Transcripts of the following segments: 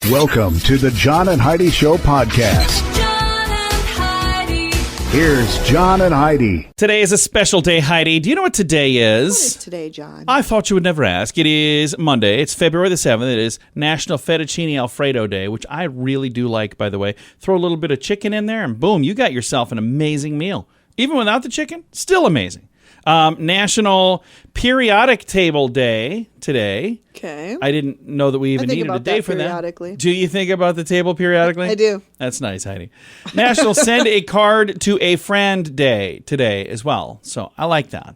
Welcome to the John and Heidi Show podcast. John and Heidi. Here's John and Heidi. Today is a special day, Heidi. Do you know what today is? What is today, John? I thought you would never ask. It is Monday. It's February the 7th. It is National Fettuccine Alfredo Day, which I really do like, by the way. Throw a little bit of chicken in there, and boom, you got yourself an amazing meal. Even without the chicken, still amazing. National Periodic Table Day today. Okay. I didn't know that we even needed a day for that. Periodically. Do you think about the table periodically? I do. That's nice, Heidi. National Send a Card to a Friend Day today as well. So I like that.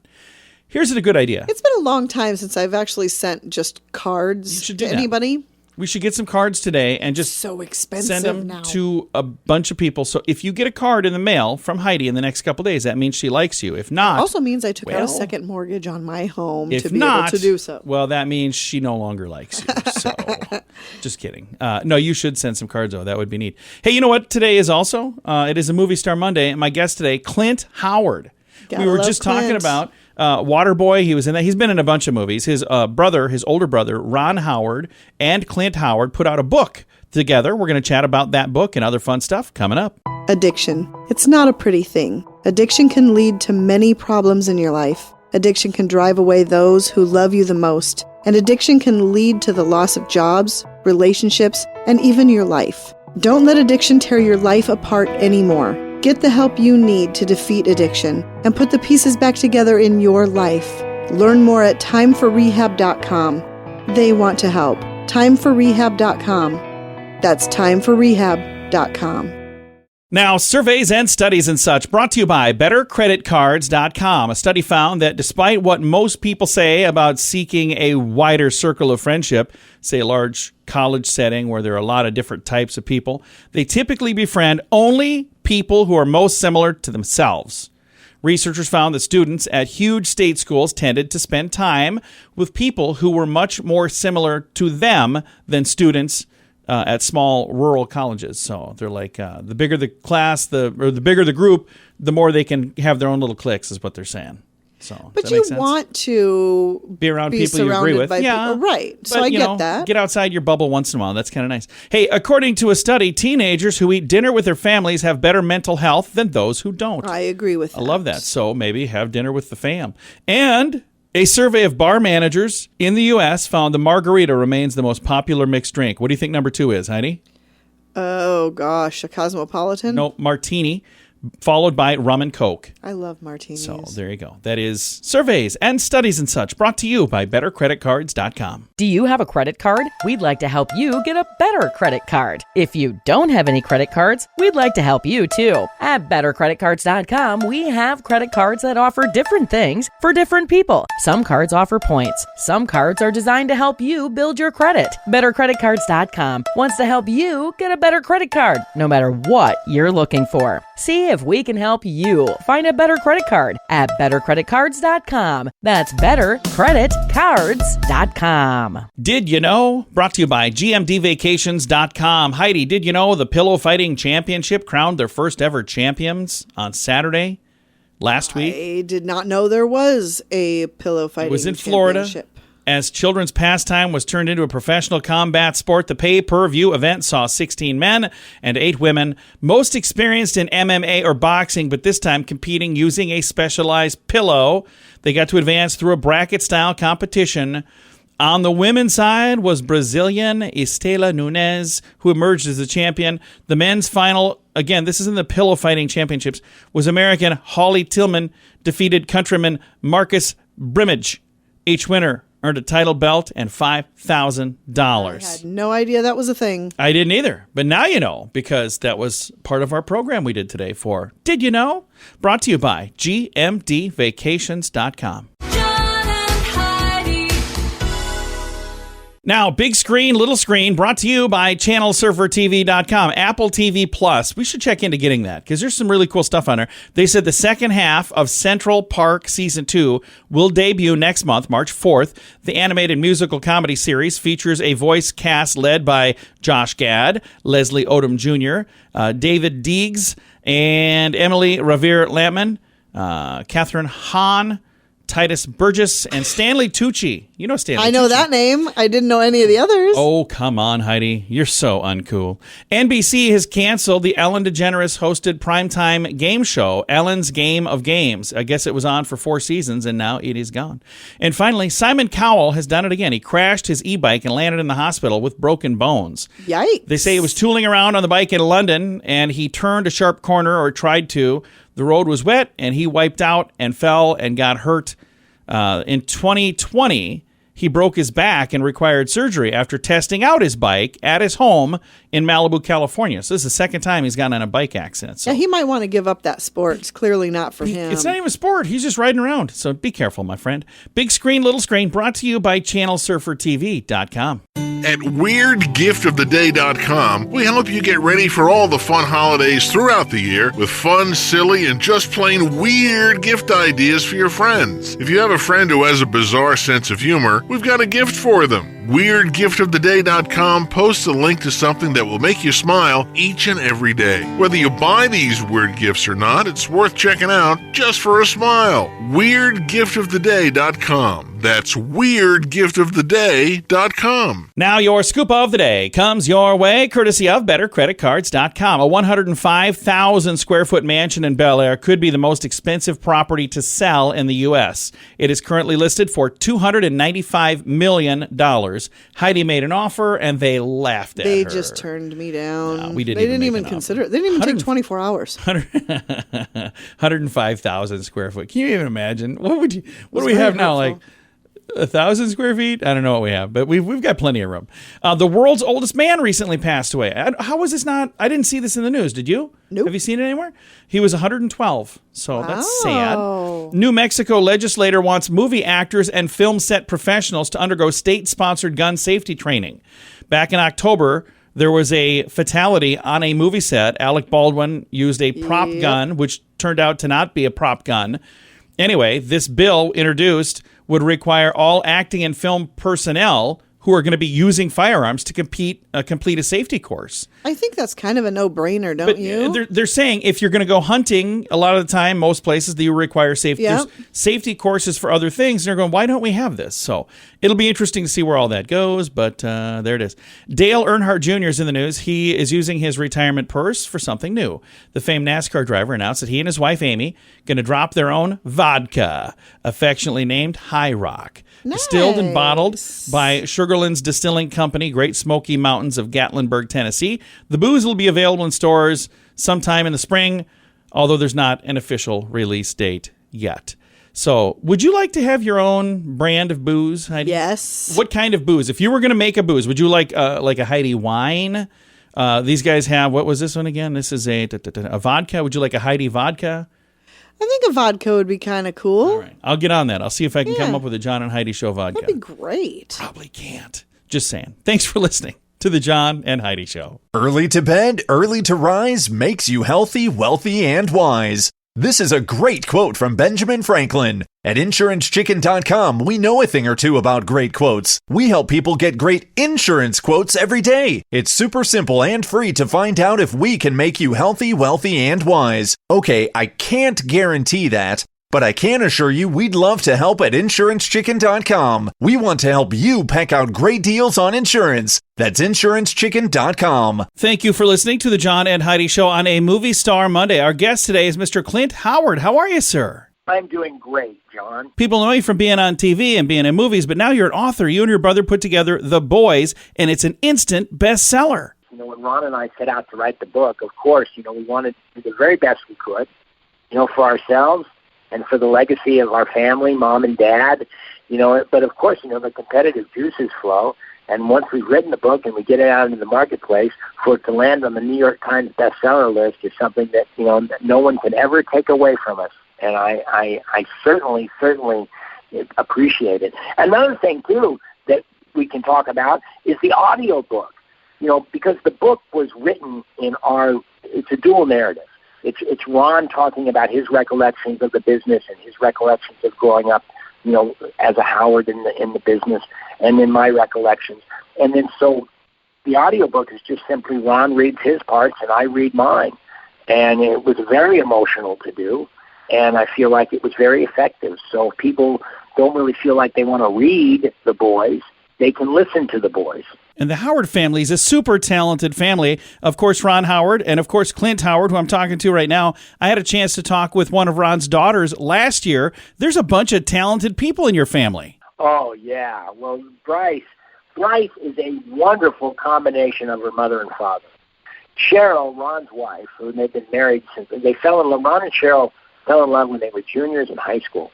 Here's a good idea. It's been a long time since I've actually sent just cards should do to that. anybody. We should get some cards today and just So expensive send them now. to a bunch of people. So if you get a card in the mail from Heidi in the next couple days, that means she likes you. If not, Also means I took out well, a second mortgage on my home if to be not, able to do so. well, that means she no longer likes you. So just kidding. No, you should send some cards though. That would be neat. Hey, you know what today is also? It is a Movie Star Monday, and my guest today, Clint Howard. Gotta We were love just talking Clint. about Waterboy. He was in that. He's been in a bunch of movies. His older brother, Ron Howard, and Clint Howard put out a book together. We're going to chat about that book and other fun stuff coming up. Addiction. It's not a pretty thing. Addiction can lead to many problems in your life. Addiction can drive away those who love you the most. And addiction can lead to the loss of jobs, relationships, and even your life. Don't let addiction tear your life apart anymore. Get the help you need to defeat addiction and put the pieces back together in your life. Learn more at timeforrehab.com. They want to help. Timeforrehab.com. That's timeforrehab.com. Now, surveys and studies and such brought to you by BetterCreditCards.com. A study found that despite what most people say about seeking a wider circle of friendship, say a large college setting where there are a lot of different types of people, they typically befriend only people who are most similar to themselves. Researchers found that students at huge state schools tended to spend time with people who were much more similar to them than students at small rural colleges. So they're like, the bigger the class, the bigger the group, the more they can have their own little cliques, is what they're saying. So, But does that you make sense? want to Be around people you agree surrounded with. by Yeah. people. Right. So But, I you get know, that. Get outside your bubble once in a while. That's kind of nice. Hey, according to a study, teenagers who eat dinner with their families have better mental health than those who don't. I agree with that. I love that. So maybe have dinner with the fam. And a survey of bar managers in the U.S. found the margarita remains the most popular mixed drink. What do you think number 2 is, Heidi? Oh, gosh. A Cosmopolitan? No, martini, followed by rum and Coke. I love martinis. So there you go. That is surveys and studies and such brought to you by BetterCreditCards.com. Do you have a credit card? We'd like to help you get a better credit card. If you don't have any credit cards, we'd like to help you too. At BetterCreditCards.com, we have credit cards that offer different things for different people. Some cards offer points. Some cards are designed to help you build your credit. BetterCreditCards.com wants to help you get a better credit card, no matter what you're looking for. See if we can help you find a better credit card at BetterCreditCards.com. That's BetterCreditCards.com. Did you know? Brought to you by GMDVacations.com. Heidi, did you know the Pillow Fighting Championship crowned their first ever champions on Saturday last week? I did not know there was a pillow fighting It was in Florida. championship. As children's pastime was turned into a professional combat sport, the pay-per-view event saw 16 men and 8 women, most experienced in MMA or boxing, but this time competing using a specialized pillow. They got to advance through a bracket-style competition. On the women's side was Brazilian Estela Nunes, who emerged as the champion. The men's final, again, this is in the Pillow Fighting Championships, was American Holly Tillman defeated countryman Marcus Brimage. Each winner earned a title belt and $5,000. I had no idea that was a thing. I didn't either, but now you know, because that was part of our program we did today for Did You Know? Brought to you by GMDVacations.com. John and Heidi. Now, big screen, little screen, brought to you by ChannelSurferTV.com, Apple TV Plus. We should check into getting that because there's some really cool stuff on there. They said the second half of Central Park Season 2 will debut next month, March 4th. The animated musical comedy series features a voice cast led by Josh Gad, Leslie Odom Jr., David Deegs, and Emily Revere-Lampman, Catherine Hahn, Titus Burgess, and Stanley Tucci. You know Stanley I know Tucci. that name. I didn't know any of the others. Oh, come on, Heidi. You're so uncool. NBC has canceled the Ellen DeGeneres hosted primetime game show, Ellen's Game of Games. I guess it was on for 4 seasons, and now it is gone. And finally, Simon Cowell has done it again. He crashed his e-bike and landed in the hospital with broken bones. Yikes. They say he was tooling around on the bike in London, and he turned a sharp corner, or tried to. The road was wet, and he wiped out and fell and got hurt. In 2020, he broke his back and required surgery after testing out his bike at his home in Malibu, California. So this is the second time he's gotten in a bike accident. So Yeah, he might want to give up that sport. It's clearly not for him. it's not even a sport. He's just riding around. So be careful, my friend. Big Screen, Little Screen, brought to you by ChannelSurferTV.com. At WeirdGiftOfTheDay.com, we help you get ready for all the fun holidays throughout the year with fun, silly, and just plain weird gift ideas for your friends. If you have a friend who has a bizarre sense of humor, we've got a gift for them. WeirdGiftOfTheDay.com posts a link to something that will make you smile each and every day. Whether you buy these weird gifts or not, it's worth checking out just for a smile. WeirdGiftOfTheDay.com. That's WeirdGiftOfTheDay.com. Now your scoop of the day comes your way courtesy of BetterCreditCards.com. A 105,000 square foot mansion in Bel Air could be the most expensive property to sell in the U.S. It is currently listed for $295 million. Heidi made an offer, and they laughed at her. They just turned me down. No, we didn't They even didn't make even an consider it. They didn't even take 24 hours. 105,000 square foot. Can you even imagine? What do we have now? hurtful. Like 1,000 square feet? I don't know what we have, but we've got plenty of room. The world's oldest man recently passed away. How was this not? I didn't see this in the news. Did you? Nope. Have you seen it anywhere? He was 112. So that's Wow. sad. New Mexico legislator wants movie actors and film set professionals to undergo state-sponsored gun safety training. Back in October, there was a fatality on a movie set. Alec Baldwin used a prop gun, which turned out to not be a prop gun. Anyway, this bill introduced would require all acting and film personnel who are going to be using firearms to complete a safety course. I think that's kind of a no-brainer, don't But you? they're saying if you're going to go hunting, a lot of the time, most places, you require safety. Yeah. There's safety courses for other things. And they're going, why don't we have this? So it'll be interesting to see where all that goes. But there it is. Dale Earnhardt Jr. is in the news. He is using his retirement purse for something new. The famed NASCAR driver announced that he and his wife, Amy, going to drop their own vodka, affectionately named High Rock. Distilled and bottled by Sugarland's Distilling Company, Great Smoky Mountains of Gatlinburg, Tennessee. The booze will be available in stores sometime in the spring, although there's not an official release date yet. So, would you like to have your own brand of booze, Heidi? Yes. What kind of booze? If you were going to make a booze, would you like a Heidi wine? These guys have, what was this one again? This is a vodka. Would you like a Heidi vodka? I think a vodka would be kind of cool. All right. I'll get on that. I'll see if I can come Yeah. up with a John and Heidi show vodka. That'd be great. Probably can't. Just saying. Thanks for listening to the John and Heidi Show. Early to bed, early to rise makes you healthy, wealthy, and wise. This is a great quote from Benjamin Franklin. At InsuranceChicken.com, we know a thing or two about great quotes. We help people get great insurance quotes every day. It's super simple and free to find out if we can make you healthy, wealthy, and wise. Okay, I can't guarantee that, but I can assure you we'd love to help at InsuranceChicken.com. We want to help you peck out great deals on insurance. That's InsuranceChicken.com. Thank you for listening to the John and Heidi Show on a Movie Star Monday. Our guest today is Mr. Clint Howard. How are you, sir? I'm doing great, John. People know you from being on TV and being in movies, but now you're an author. You and your brother put together The Boys, and it's an instant bestseller. You know, when Ron and I set out to write the book, of course, you know, we wanted to do the very best we could, you know, for ourselves and for the legacy of our family, mom and dad, you know, but of course, you know, the competitive juices flow. And once we've written the book and we get it out into the marketplace, for it to land on the New York Times bestseller list is something that, you know, that no one can ever take away from us. And I certainly appreciate it. Another thing, too, that we can talk about is the audio book. You know, because the book was written it's a dual narrative. It's Ron talking about his recollections of the business and his recollections of growing up, you know, as a Howard in the business, and then my recollections. And then so the audiobook is just simply Ron reads his parts and I read mine. And it was very emotional to do. and I feel like it was very effective. So if people don't really feel like they want to read the boys, they can listen to the boys. And the Howard family is a super talented family. Of course, Ron Howard and, of course, Clint Howard, who I'm talking to right now. I had a chance to talk with one of Ron's daughters last year. There's a bunch of talented people in your family. Oh, yeah. Well, Bryce is a wonderful combination of her mother and father. Cheryl, Ron's wife, who they've been married since they fell in love. Ron and Cheryl fell in love when they were juniors in high school.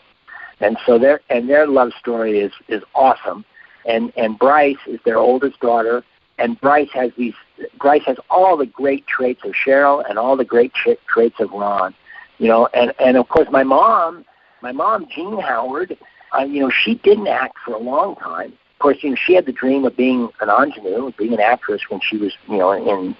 And so their love story is awesome. And Bryce is their oldest daughter, and Bryce has all the great traits of Cheryl and all the great traits of Ron, and of course my mom, Jean Howard, she didn't act for a long time. Of course, she had the dream of being an ingenue, being an actress when she was, in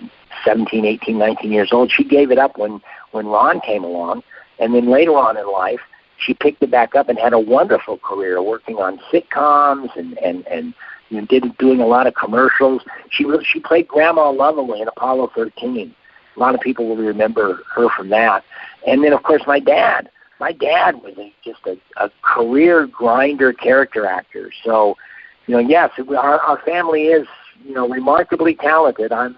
17, 18, 19 years old. She gave it up when Ron came along, and then later on in life, she picked it back up and had a wonderful career working on sitcoms and doing a lot of commercials. She played Grandma Lovely in Apollo 13. A lot of people will remember her from that. And then, of course, my dad. My dad was just a career grinder character actor. So, yes, our family is, remarkably talented. I'm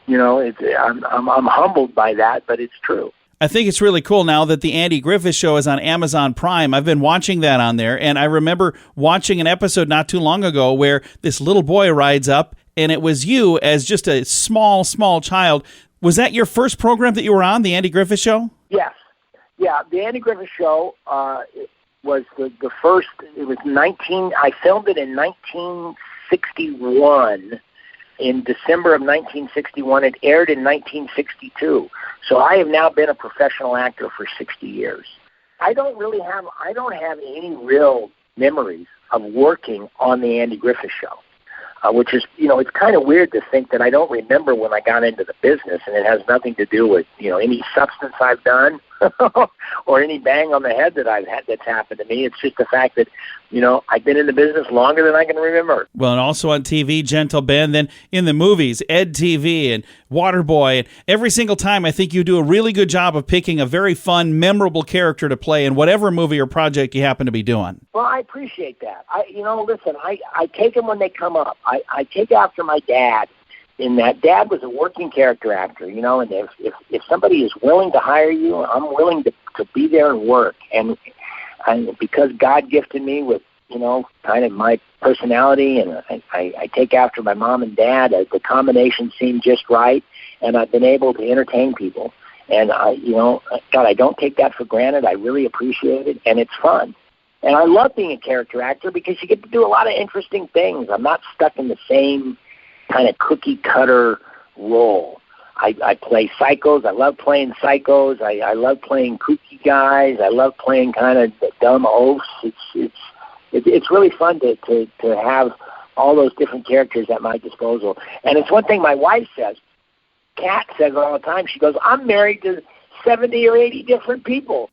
humbled by that, but it's true. I think it's really cool now that the Andy Griffith Show is on Amazon Prime. I've been watching that on there, and I remember watching an episode not too long ago where this little boy rides up, and it was you as just a small child. Was that your first program that you were on, the Andy Griffith Show? Yes. Yeah, the Andy Griffith Show was the first. It was I filmed it in 1961. In December of 1961, it aired in 1962. So I have now been a professional actor for 60 years. I don't have any real memories of working on the Andy Griffith Show, which is, it's kind of weird to think that I don't remember when I got into the business, and it has nothing to do with, any substance I've done or any bang on the head that I've had that's happened to me. It's just the fact that, I've been in the business longer than I can remember. Well, and also on TV, Gentle Ben, then in the movies, Ed TV and Waterboy, and every single time I think you do a really good job of picking a very fun, memorable character to play in whatever movie or project you happen to be doing. Well, I appreciate that. Listen, I take them when they come up. I take after my dad in that Dad was a working character actor, and if somebody is willing to hire you, I'm willing to be there and work. And because God gifted me with, kind of my personality, and I take after my mom and dad, the combination seemed just right, and I've been able to entertain people. And God, I don't take that for granted. I really appreciate it, and it's fun. And I love being a character actor because you get to do a lot of interesting things. I'm not stuck in the same kind of cookie-cutter role. I play psychos. I love playing psychos. I love playing kooky guys. I love playing kind of dumb oafs. It's really fun to have all those different characters at my disposal. And it's one thing my wife says. Kat says all the time. She goes, I'm married to 70 or 80 different people.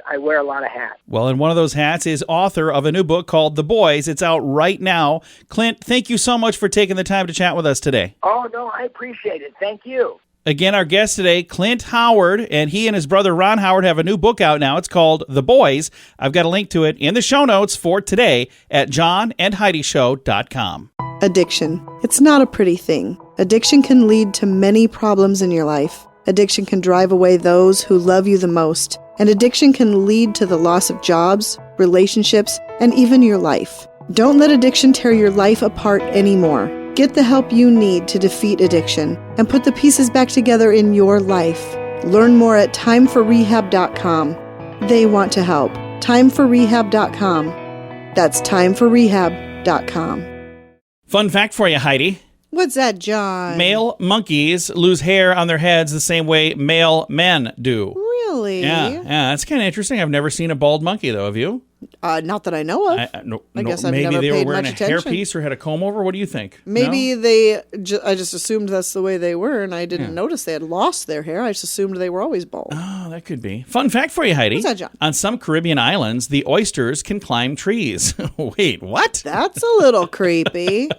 I wear a lot of hats. Well, and one of those hats is author of a new book called The Boys. It's out right now. Clint, thank you so much for taking the time to chat with us today. Oh, no, I appreciate it. Thank you. Again, our guest today, Clint Howard, and he and his brother Ron Howard have a new book out now. It's called The Boys. I've got a link to it in the show notes for today at johnandheidishow.com. Addiction. It's not a pretty thing. Addiction can lead to many problems in your life. Addiction can drive away those who love you the most. And addiction can lead to the loss of jobs, relationships, and even your life. Don't let addiction tear your life apart anymore. Get the help you need to defeat addiction and put the pieces back together in your life. Learn more at timeforrehab.com. They want to help. Timeforrehab.com. That's timeforrehab.com. Fun fact for you, Heidi. What's that, John? Male monkeys lose hair on their heads the same way male men do. Really? Yeah, that's kind of interesting. I've never seen a bald monkey, though. Have you? Not that I know of. I guess I've never maybe they paid were wearing much a attention. hairpiece or had a comb over. What do you think? Maybe No? I just assumed that's the way they were, and I didn't notice they had lost their hair. I just assumed they were always bald. Oh, that could be. Fun fact for you, Heidi. What's that, John? On some Caribbean islands, the oysters can climb trees. Wait, what? That's a little creepy.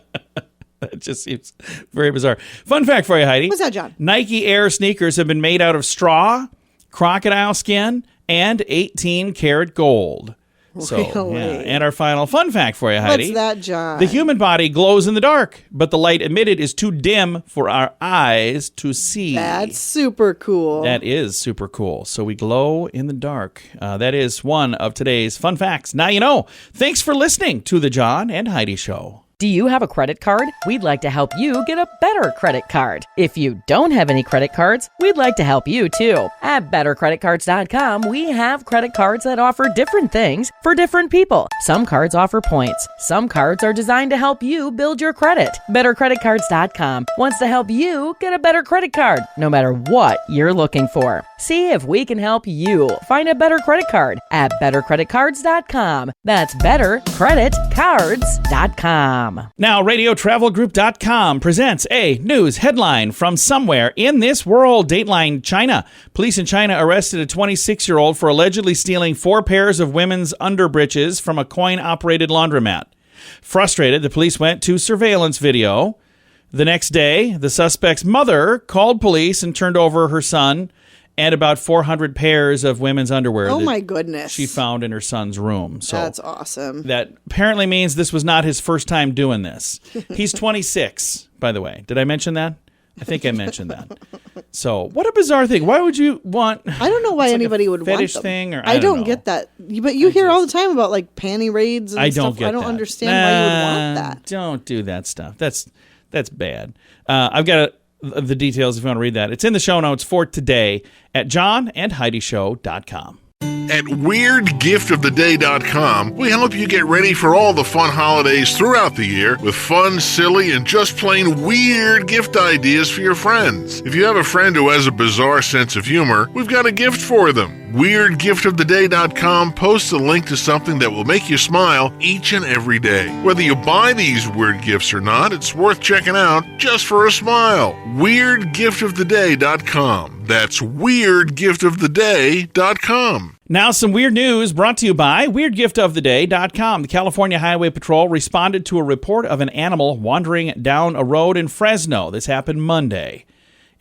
That just seems very bizarre. Fun fact for you, Heidi. What's that, John? Nike Air sneakers have been made out of straw, crocodile skin, and 18 karat gold. So, Really? And our final fun fact for you, Heidi. What's that, John? The human body glows in the dark, but the light emitted is too dim for our eyes to see. That's super cool. That is super cool. So we glow in the dark. That is one of today's fun facts. Now you know. Thanks for listening to the John and Heidi Show. Do you have a credit card? We'd like to help you get a better credit card. If you don't have any credit cards, we'd like to help you too. At bettercreditcards.com, we have credit cards that offer different things for different people. Some cards offer points. Some cards are designed to help you build your credit. Bettercreditcards.com wants to help you get a better credit card, no matter what you're looking for. See if we can help you find a better credit card at bettercreditcards.com. That's bettercreditcards.com. Now, RadioTravelGroup.com presents a news headline from somewhere in this world. Dateline China. Police in China arrested a 26-year-old for allegedly stealing 4 pairs of women's underbreeches from a coin-operated laundromat. Frustrated, the police went to surveillance video. The next day, the suspect's mother called police and turned over her son and about 400 pairs of women's underwear. Oh, my goodness. She found in her son's room. So that's awesome. that apparently means this was not his first time doing this. He's 26, by the way. Did I mention that? I think I mentioned that. So what a bizarre thing. Why would you want... I don't know why it's like anybody a would want fetish them. thing, or I don't know. get that. But you hear all the time about like panty raids and I stuff. don't get I don't that. understand why you would want that. Don't do that stuff. That's bad. I've got the details if you want to read that. It's in the show notes for today at johnandheidishow.com. At WeirdGiftOfTheDay.com, we help you get ready for all the fun holidays throughout the year with fun, silly, and just plain weird gift ideas for your friends. If you have a friend who has a bizarre sense of humor, we've got a gift for them. WeirdGiftOfTheDay.com posts a link to something that will make you smile each and every day. Whether you buy these weird gifts or not, it's worth checking out just for a smile. WeirdGiftOfTheDay.com. That's WeirdGiftOfTheDay.com. Now, some weird news brought to you by WeirdGiftOfTheDay.com. The California Highway Patrol responded to a report of an animal wandering down a road in Fresno. This happened Monday.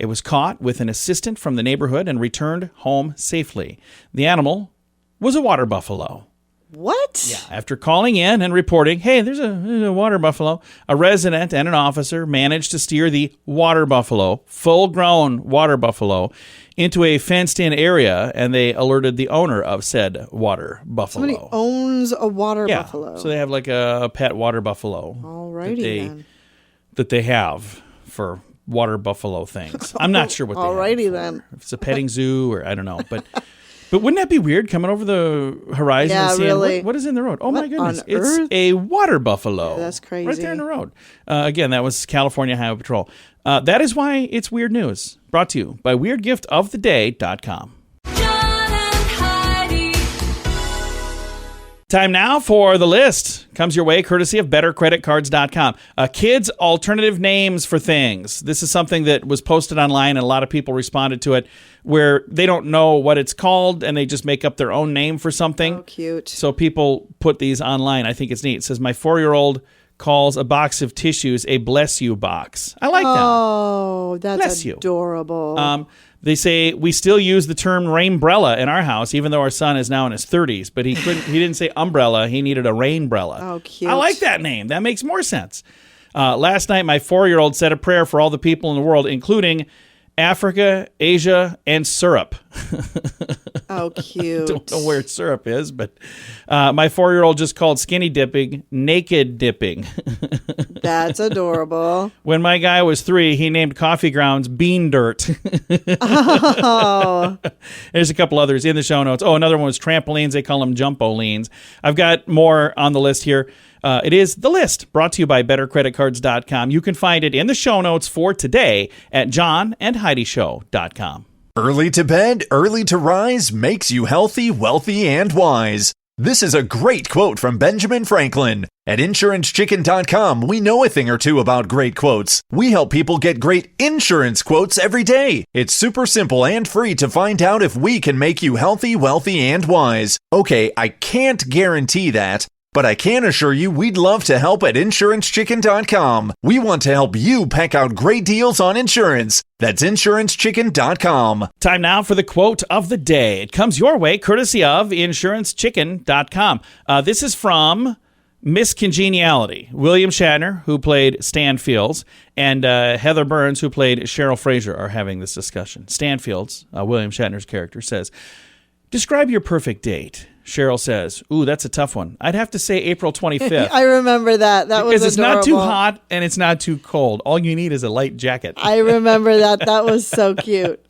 It was caught with an assistant from the neighborhood and returned home safely. The animal was a water buffalo. What? Yeah. After calling in and reporting, hey, there's a water buffalo, a resident and an officer managed to steer the water buffalo, full-grown water buffalo, into a fenced-in area, and they alerted the owner of said water buffalo. Somebody owns a water Yeah. buffalo. So they have like a pet water buffalo. Alrighty then. That they have for water buffalo things. I'm not sure what they Alrighty have for. then. If it's a petting zoo or I don't know, but wouldn't that be weird coming over the horizon Yeah, and seeing really. what is in the road? Oh my What goodness. on It's earth? a water buffalo. Yeah, that's crazy. Right there in the road. Again, that was California Highway Patrol. That is why it's weird news. Brought to you by WeirdGiftOfTheDay.com. John and Heidi. Time now for the list. Comes your way courtesy of BetterCreditCards.com. Kids' alternative names for things. This is something that was posted online and a lot of people responded to it where they don't know what it's called and they just make up their own name for something. Oh, cute. So people put these online. I think it's neat. It says, my 4-year-old calls a box of tissues a bless you box. I like that. Oh, that's Bless you. adorable. They say we still use the term rainbrella in our house, even though our son is now in his 30s. But he didn't say umbrella. He needed a rainbrella. Oh, cute. I like that name. That makes more sense. Last night, my 4-year-old said a prayer for all the people in the world, including Africa, Asia, and syrup. Oh, cute. Don't know where syrup is, but my 4-year-old just called skinny dipping naked dipping. That's adorable. When my guy was 3, he named coffee grounds bean dirt. Oh. There's a couple others in the show notes. Oh, another one was trampolines. They call them jumpolines. I've got more on the list here. It is The List, brought to you by BetterCreditCards.com. You can find it in the show notes for today at johnandheidishow.com. Early to bed, early to rise makes you healthy, wealthy, and wise. This is a great quote from Benjamin Franklin. At InsuranceChicken.com, we know a thing or two about great quotes. We help people get great insurance quotes every day. It's super simple and free to find out if we can make you healthy, wealthy, and wise. Okay, I can't guarantee that, But I can assure you we'd love to help at InsuranceChicken.com. We want to help you peck out great deals on insurance. That's InsuranceChicken.com. Time now for the quote of the day. It comes your way courtesy of InsuranceChicken.com. This is from Miss Congeniality. William Shatner, who played Stan Fields, and Heather Burns, who played Cheryl Fraser, are having this discussion. Stan Fields, William Shatner's character, says, "Describe your perfect date." Cheryl says, "Ooh, that's a tough one. I'd have to say April 25th. I remember that. That was because it's not too adorable. hot and it's not too cold. All you need is a light jacket." I remember that. That was so cute.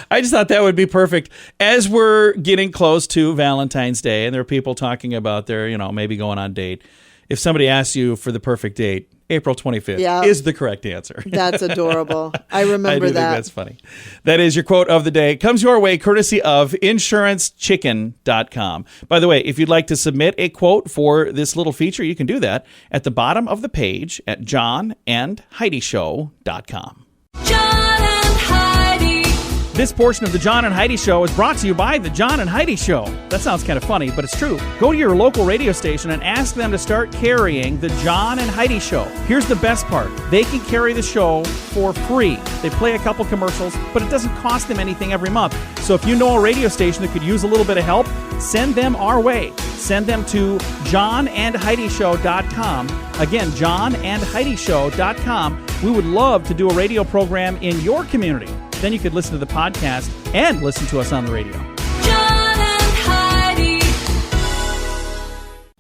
I just thought that would be perfect. As we're getting close to Valentine's Day and there are people talking about their, maybe going on date. If somebody asks you for the perfect date, April 25th is the correct answer. That's adorable. I remember I do that. think that's funny. That is your quote of the day. It comes your way courtesy of InsuranceChicken.com. By the way, if you'd like to submit a quote for this little feature, you can do that at the bottom of the page at JohnandHeidiShow.com. John and Heidi. This portion of the John and Heidi Show is brought to you by the John and Heidi Show. That sounds kind of funny, but it's true. Go to your local radio station and ask them to start carrying the John and Heidi Show. Here's the best part. They can carry the show for free. They play a couple commercials, but it doesn't cost them anything every month. So if you know a radio station that could use a little bit of help, send them our way. Send them to johnandheidishow.com. Again, johnandheidishow.com. We would love to do a radio program in your community. Then you could listen to the podcast and listen to us on the radio. John and Heidi.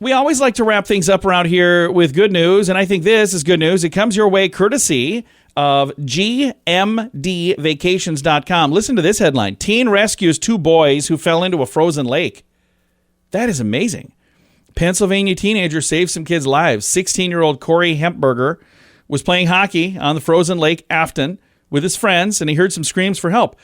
We always like to wrap things up around here with good news, and I think this is good news. It comes your way courtesy of GMDvacations.com. Listen to this headline. Teen rescues 2 boys who fell into a frozen lake. That is amazing. Pennsylvania teenager saved some kids' lives. 16-year-old Corey Hempberger was playing hockey on the frozen Lake Afton with his friends, and he heard some screams for help.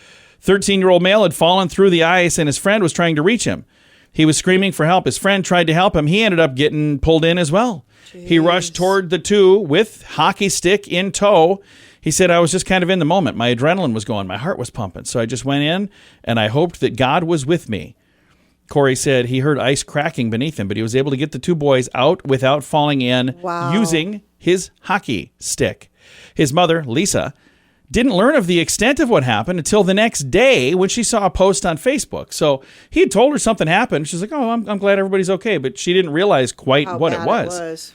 13-year-old male had fallen through the ice, and his friend was trying to reach him. He was screaming for help. His friend tried to help him. He ended up getting pulled in as well. Jeez. He rushed toward the two with hockey stick in tow. He said, "I was just kind of in the moment. My adrenaline was going. My heart was pumping. So I just went in, and I hoped that God was with me." Corey said he heard ice cracking beneath him, but he was able to get the 2 boys out without falling in using his hockey stick. His mother, Lisa, didn't learn of the extent of what happened until the next day when she saw a post on Facebook. So he had told her something happened. She's like, "Oh, I'm glad everybody's okay." But she didn't realize quite what it was.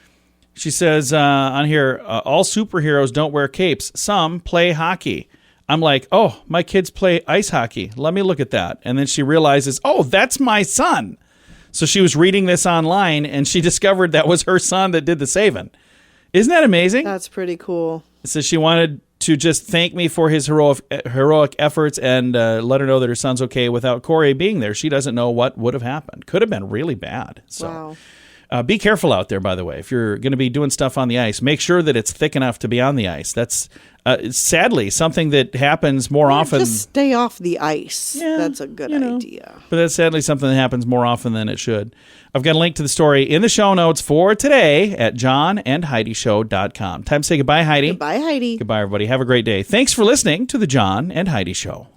She says on here, all superheroes don't wear capes. Some play hockey. I'm like, "Oh, my kids play ice hockey. Let me look at that." And then she realizes, "Oh, that's my son." So she was reading this online, and she discovered that was her son that did the saving. Isn't that amazing? That's pretty cool. So she wanted to just thank me for his heroic efforts and let her know that her son's okay without Corey being there. She doesn't know what would have happened. Could have been really bad. So be careful out there, by the way. If you're going to be doing stuff on the ice, make sure that it's thick enough to be on the ice. That's sadly something that happens more often. Just stay off the ice. Yeah, that's a good idea. But that's sadly something that happens more often than it should. I've got a link to the story in the show notes for today at johnandheidishow.com. Time to say goodbye, Heidi. Goodbye, Heidi. Goodbye, everybody. Have a great day. Thanks for listening to The John and Heidi Show.